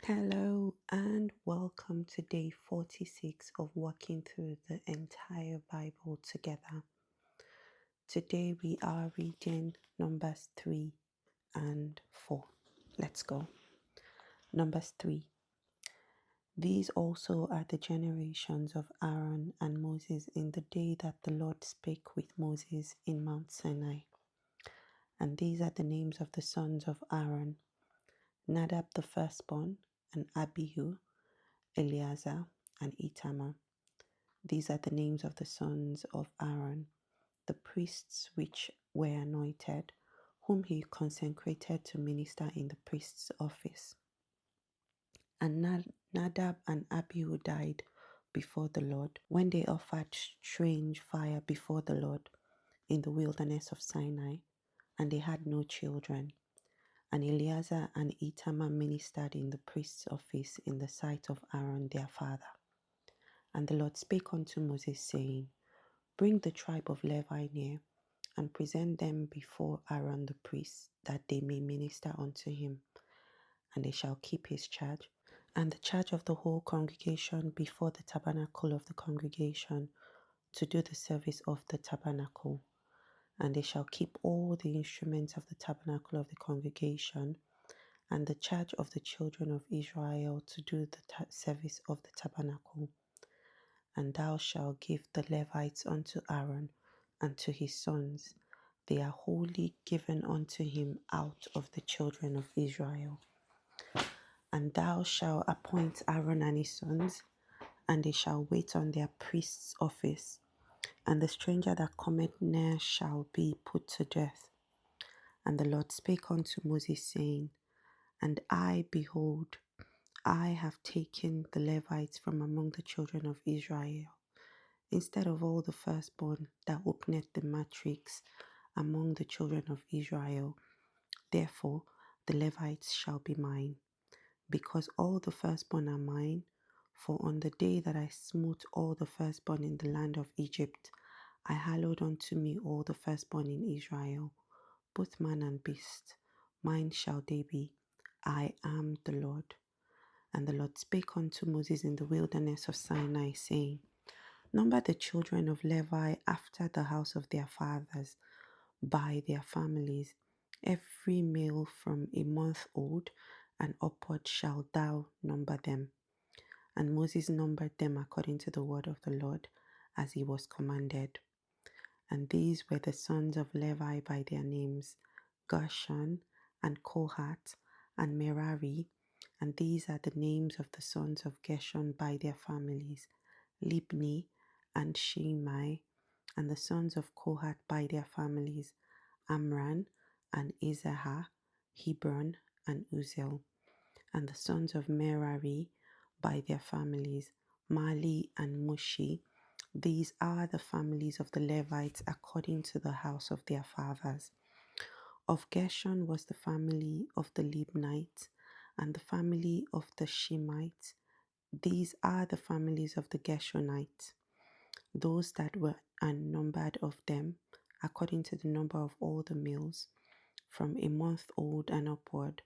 Hello and welcome to day 46 of walking through the entire Bible together. Today we are reading Numbers 3 and 4. Let's go. Numbers 3. These also are the generations of Aaron and Moses in the day that the Lord spake with Moses in Mount Sinai. And these are the names of the sons of Aaron: Nadab the firstborn, and Abihu, Eleazar, and Itamar. These are the names of the sons of Aaron, the priests which were anointed, whom he consecrated to minister in the priest's office. And Nadab and Abihu died before the Lord when they offered strange fire before the Lord in the wilderness of Sinai, and they had no children. And Eleazar and Itamar ministered in the priest's office in the sight of Aaron their father. And the Lord spake unto Moses, saying, Bring the tribe of Levi near, and present them before Aaron the priest, that they may minister unto him, and they shall keep his charge, and the charge of the whole congregation before the tabernacle of the congregation, to do the service of the tabernacle. And they shall keep all the instruments of the tabernacle of the congregation, and the charge of the children of Israel to do the service of the tabernacle. And thou shalt give the Levites unto Aaron and to his sons. They are wholly given unto him out of the children of Israel. And thou shalt appoint Aaron and his sons, and they shall wait on their priest's office. And the stranger that cometh near shall be put to death. And the Lord spake unto Moses, saying, And I, behold, I have taken the Levites from among the children of Israel, instead of all the firstborn that openeth the matrix among the children of Israel. Therefore the Levites shall be mine, because all the firstborn are mine. For on the day that I smote all the firstborn in the land of Egypt, I hallowed unto me all the firstborn in Israel, both man and beast. Mine shall they be. I am the Lord. And the Lord spake unto Moses in the wilderness of Sinai, saying, Number the children of Levi after the house of their fathers, by their families. Every male from a month old and upward shalt thou number them. And Moses numbered them according to the word of the Lord, as he was commanded. And these were the sons of Levi by their names: Gershon, and Kohath, and Merari. And these are the names of the sons of Gershon by their families: Libni, and Shimei. And the sons of Kohath by their families: Amram, and Izahar, Hebron, and Uziel. And the sons of Merari by their families: Mali and Mushi. These are the families of the Levites according to the house of their fathers. Of Gershon was the family of the Libnites, and the family of the Shemites. These are the families of the Gershonites. Those that were unnumbered of them, according to the number of all the males, from a month old and upward,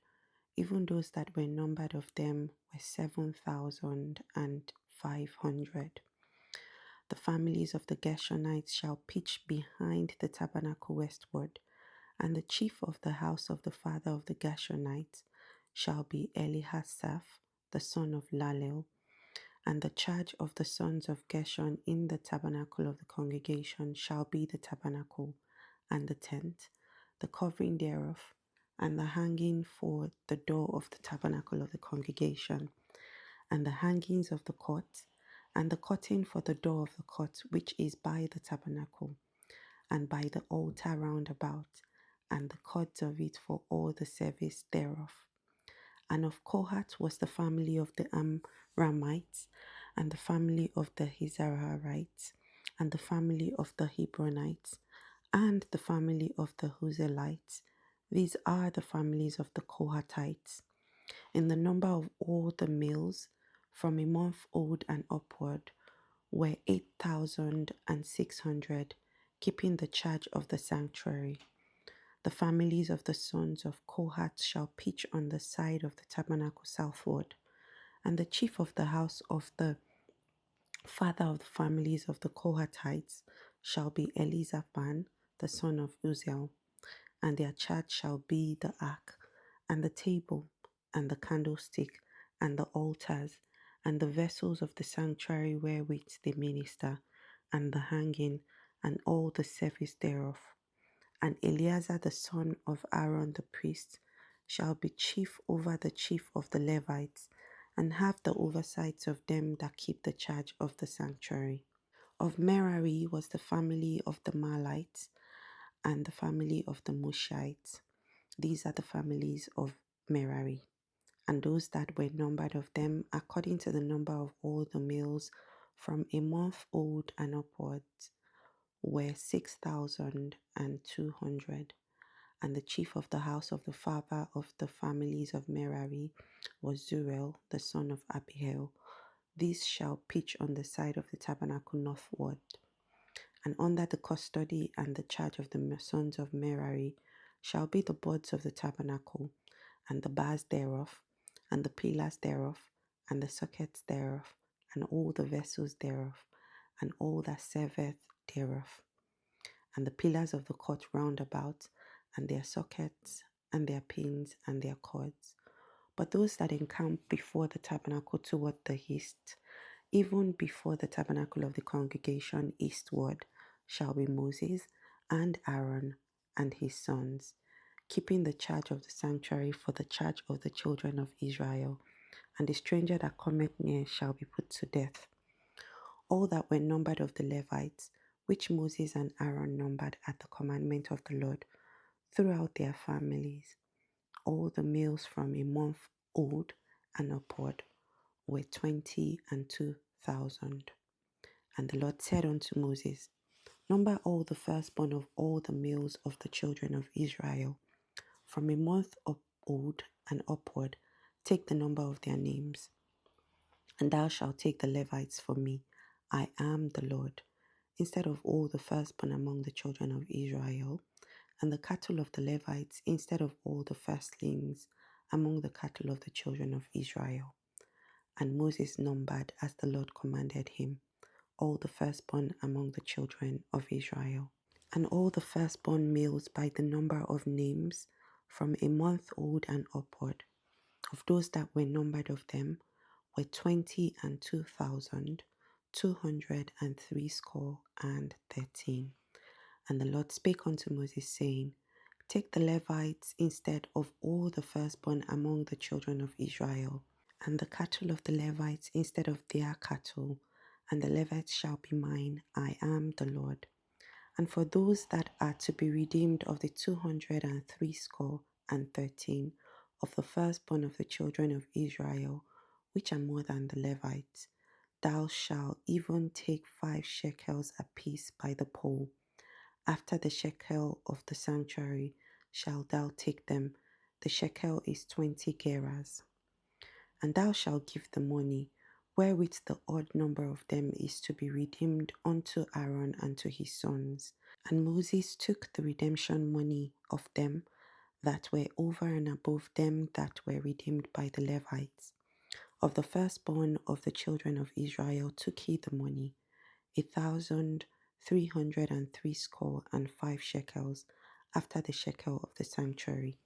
even those that were numbered of them were 7,500. The families of the Gershonites shall pitch behind the tabernacle westward, and the chief of the house of the father of the Gershonites shall be Elihasaph, the son of Lalel. And the charge of the sons of Gershon in the tabernacle of the congregation shall be the tabernacle, and the tent, the covering thereof, and the hanging for the door of the tabernacle of the congregation, and the hangings of the court, and the curtain for the door of the court which is by the tabernacle, and by the altar round about, and the cords of it for all the service thereof. And of Kohath was the family of the Amramites, and the family of the Izharites, and the family of the Hebronites, and the family of the Uzelites. These are the families of the Kohathites. In the number of all the males, from a month old and upward, were 8,600, keeping the charge of the sanctuary. The families of the sons of Kohath shall pitch on the side of the tabernacle southward, And the chief of the house of the father of the families of the Kohathites shall be Elizaphan, the son of Uzziel, and their charge shall be the ark, and the table, and the candlestick, and the altars, and the vessels of the sanctuary wherewith they minister, and the hanging, and all the service thereof. And Eleazar the son of Aaron the priest shall be chief over the chief of the Levites, and have the oversight of them that keep the charge of the sanctuary. Of Merari was the family of the Mahlites, and the family of the Mushites. These are the families of Merari. And those that were numbered of them, according to the number of all the males from a month old and upwards, were 6,200. And the chief of the house of the father of the families of Merari was Zurel, the son of Abihail. These shall pitch on the side of the tabernacle northward. And under the custody and the charge of the sons of Merari shall be the boards of the tabernacle, and the bars thereof, and the pillars thereof, and the sockets thereof, and all the vessels thereof, and all that serveth thereof, and the pillars of the court round about, and their sockets, and their pins, and their cords. But those that encamp before the tabernacle toward the east, even before the tabernacle of the congregation eastward, shall be Moses and Aaron and his sons, keeping the charge of the sanctuary for the charge of the children of Israel. And the stranger that cometh near shall be put to death. All that were numbered of the Levites, which Moses and Aaron numbered at the commandment of the Lord, throughout their families, all the males from a month old and upward, were 22,000. And the Lord said unto Moses, Number all the firstborn of all the males of the children of Israel, from a month old and upward, take the number of their names. And thou shalt take the Levites for me. I am the Lord, instead of all the firstborn among the children of Israel, and the cattle of the Levites instead of all the firstlings among the cattle of the children of Israel. And Moses numbered, as the Lord commanded him, all the firstborn among the children of Israel. And all the firstborn males by the number of names, from a month old and upward, of those that were numbered of them, were 22,213. And the Lord spake unto Moses, saying, Take the Levites instead of all the firstborn among the children of Israel, and the cattle of the Levites instead of their cattle, and the Levites shall be mine. I am the Lord. And for those that are to be redeemed of the 213 of the firstborn of the children of Israel, which are more than the Levites, thou shalt even take 5 shekels apiece by the pole. After the shekel of the sanctuary shalt thou take them. The shekel is 20 gerahs. And thou shalt give the money, wherewith the odd number of them is to be redeemed, unto Aaron and to his sons. And Moses took the redemption money of them that were over and above them that were redeemed by the Levites. Of the firstborn of the children of Israel took he the money, 1,365 shekels, after the shekel of the sanctuary.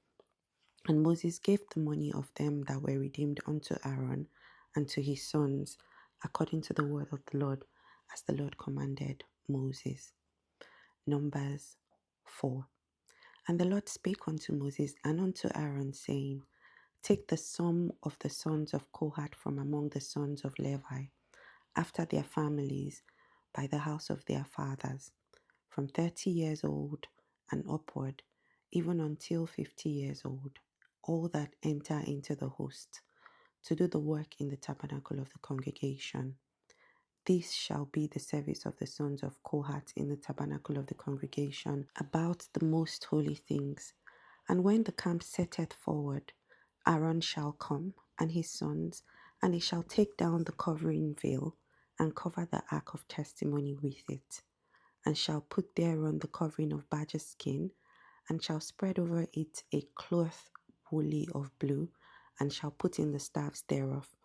And Moses gave the money of them that were redeemed unto Aaron and to his sons, according to the word of the Lord, as the Lord commanded Moses. Numbers 4. And the Lord spake unto Moses and unto Aaron, saying, Take the sum of the sons of Kohath from among the sons of Levi, after their families, by the house of their fathers, from 30 years old and upward, even until 50 years old, all that enter into the host, to do the work in the tabernacle of the congregation. This shall be the service of the sons of Kohath in the tabernacle of the congregation about the most holy things. And when the camp setteth forward, Aaron shall come, and his sons, and he shall take down the covering veil, and cover the ark of testimony with it, and shall put thereon the covering of badger skin, and shall spread over it a cloth wholly of blue, and shall put in the staves thereof,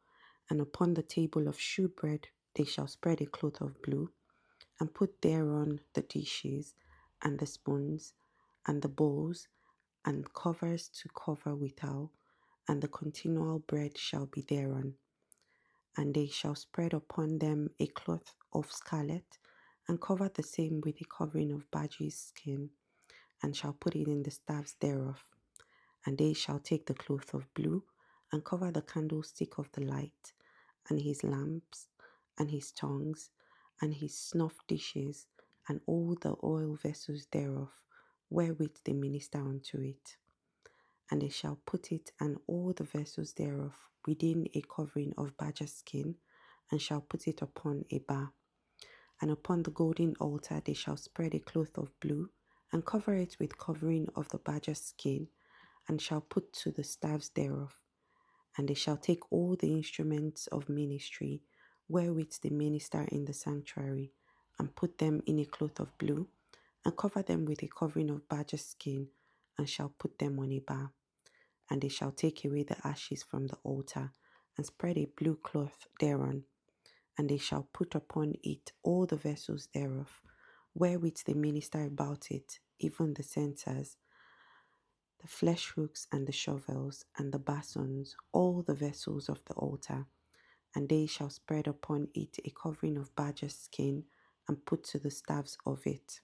And upon the table of shewbread they shall spread a cloth of blue, and put thereon the dishes, and the spoons, and the bowls, and covers to cover withal, and the continual bread shall be thereon. And they shall spread upon them a cloth of scarlet, and cover the same with a covering of badger's skin, and shall put it in the staves thereof. And they shall take the cloth of blue, and cover the candlestick of the light, and his lamps, and his tongues, and his snuff dishes, and all the oil vessels thereof, wherewith they minister unto it. And they shall put it and all the vessels thereof within a covering of badger skin, and shall put it upon a bar. And upon the golden altar they shall spread a cloth of blue, and cover it with covering of the badger skin, and shall put to the staves thereof. And they shall take all the instruments of ministry, wherewith they minister in the sanctuary, and put them in a cloth of blue, and cover them with a covering of badger skin, and shall put them on a bar. And they shall take away the ashes from the altar, and spread a blue cloth thereon. And they shall put upon it all the vessels thereof, wherewith they minister about it, even the censers, the flesh hooks, and the shovels, and the basons, all the vessels of the altar. And they shall spread upon it a covering of badger skin, and put to the staves of it.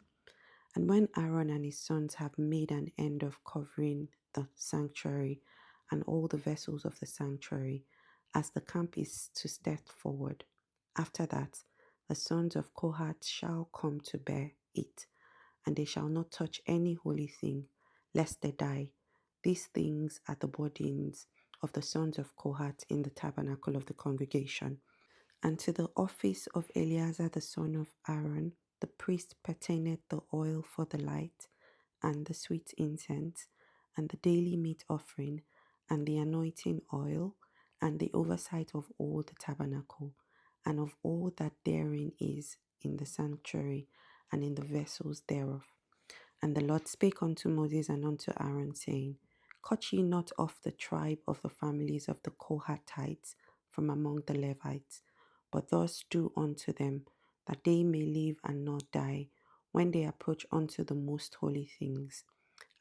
And when Aaron and his sons have made an end of covering the sanctuary and all the vessels of the sanctuary, as the camp is to step forward, after that the sons of Kohath shall come to bear it, and they shall not touch any holy thing, lest they die. These things are the burdens of the sons of Kohath in the tabernacle of the congregation. And to the office of Eleazar the son of Aaron, the priest, pertaineth the oil for the light, and the sweet incense, and the daily meat offering, and the anointing oil, and the oversight of all the tabernacle, and of all that therein is in the sanctuary, and in the vessels thereof. And the Lord spake unto Moses and unto Aaron, saying, Cut ye not off the tribe of the families of the Kohathites from among the Levites, but thus do unto them, that they may live and not die, when they approach unto the most holy things.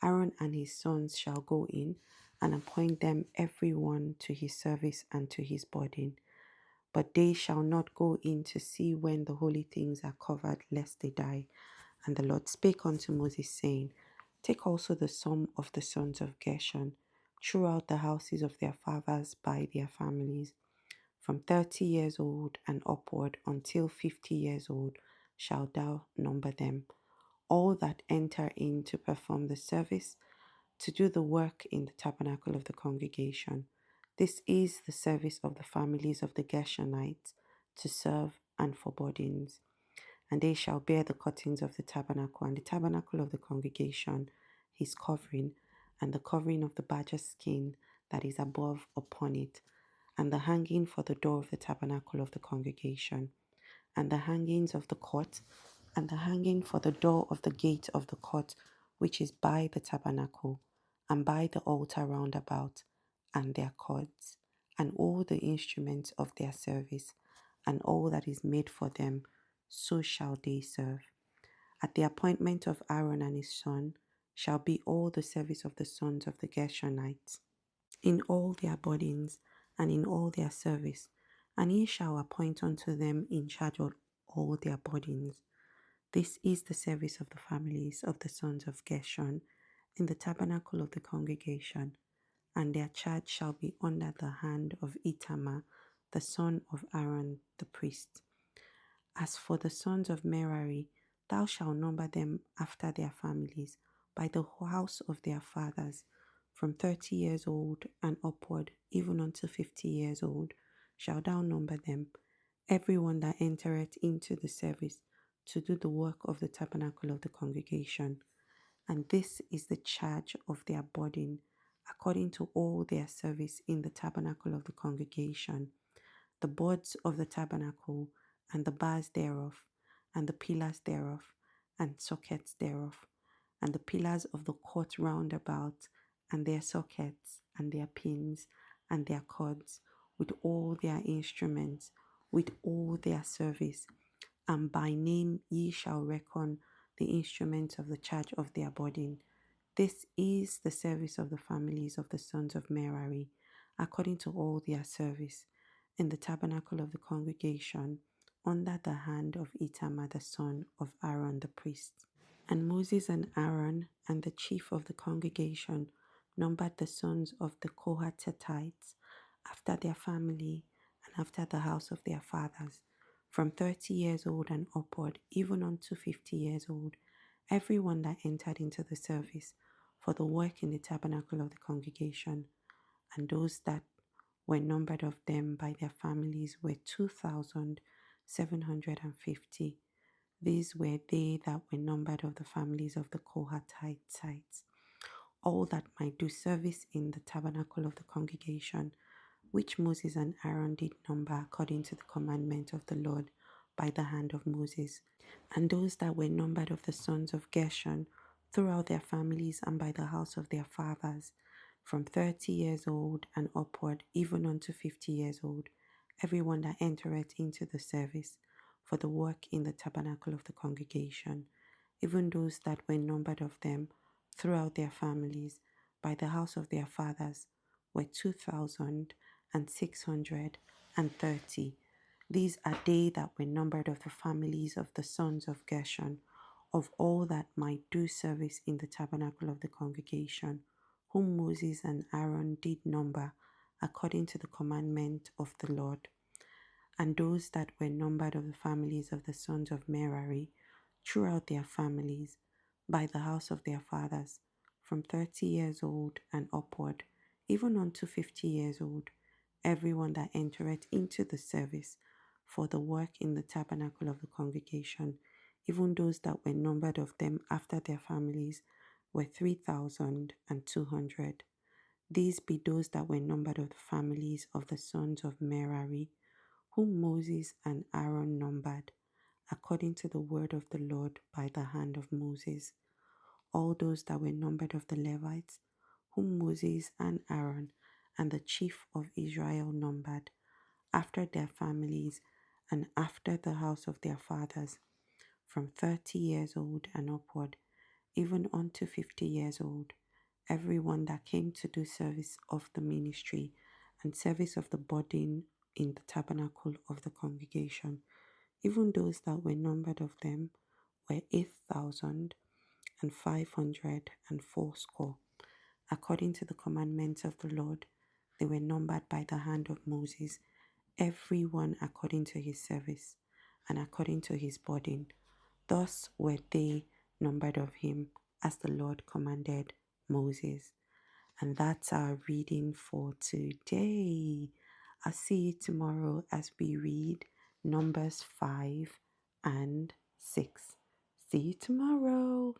Aaron and his sons shall go in, and appoint them every one to his service and to his burden. But they shall not go in to see when the holy things are covered, lest they die. And the Lord spake unto Moses, saying, Take also the sum of the sons of Gershon throughout the houses of their fathers by their families, from 30 years old and upward until 50 years old shalt thou number them, all that enter in to perform the service, to do the work in the tabernacle of the congregation. This is the service of the families of the Gershonites, to serve and for burdens. And they shall bear the curtains of the tabernacle, and the tabernacle of the congregation, his covering, and the covering of the badger skin that is above upon it, and the hanging for the door of the tabernacle of the congregation, and the hangings of the court, and the hanging for the door of the gate of the court, which is by the tabernacle, and by the altar round about, and their cords, and all the instruments of their service, and all that is made for them, so shall they serve. At the appointment of Aaron and his son shall be all the service of the sons of the Gershonites, in all their burdens, and in all their service, and he shall appoint unto them in charge of all their burdens. This is the service of the families of the sons of Gershon in the tabernacle of the congregation, and their charge shall be under the hand of Itamar, the son of Aaron the priest. As for the sons of Merari, thou shalt number them after their families, by the house of their fathers, from 30 years old and upward, even unto 50 years old, shalt thou number them, every one that entereth into the service, to do the work of the tabernacle of the congregation. And this is the charge of their burden, according to all their service in the tabernacle of the congregation, the boards of the tabernacle, and the bars thereof, and the pillars thereof, and sockets thereof, and the pillars of the court round about, and their sockets, and their pins, and their cords, with all their instruments, with all their service, and by name ye shall reckon the instruments of the charge of their burden. This is the service of the families of the sons of Merari, according to all their service, in the tabernacle of the congregation, under the hand of Itamar the son of Aaron the priest. And Moses and Aaron and the chief of the congregation numbered the sons of the Kohathites after their family and after the house of their fathers, from 30 years old and upward, even unto 50 years old, every one that entered into the service for the work in the tabernacle of the congregation. And those that were numbered of them by their families were 2,750. These were they that were numbered of the families of the Kohathites, all that might do service in the tabernacle of the congregation, which Moses and Aaron did number according to the commandment of the Lord by the hand of Moses. And those that were numbered of the sons of Gershon throughout their families and by the house of their fathers, from 30 years old and upward, even unto 50 years old, every one that entereth into the service for the work in the tabernacle of the congregation, even those that were numbered of them throughout their families by the house of their fathers, were 2,630. These are they that were numbered of the families of the sons of Gershon, of all that might do service in the tabernacle of the congregation, whom Moses and Aaron did number according to the commandment of the Lord. And those that were numbered of the families of the sons of Merari throughout their families by the house of their fathers, from 30 years old and upward, even unto 50 years old, every one that entereth into the service for the work in the tabernacle of the congregation, even those that were numbered of them after their families, were 3,200. These be those that were numbered of the families of the sons of Merari, whom Moses and Aaron numbered, according to the word of the Lord by the hand of Moses. All those that were numbered of the Levites, whom Moses and Aaron and the chief of Israel numbered, after their families and after the house of their fathers, from 30 years old and upward, even unto 50 years old, every one that came to do service of the ministry and service of the burden in the tabernacle of the congregation, even those that were numbered of them were 8,540. According to the commandments of the Lord, they were numbered by the hand of Moses, every one according to his service and according to his burden. Thus were they numbered of him, as the Lord commanded Moses. And that's our reading for today. I'll see you tomorrow as we read Numbers 5 and 6. See you tomorrow.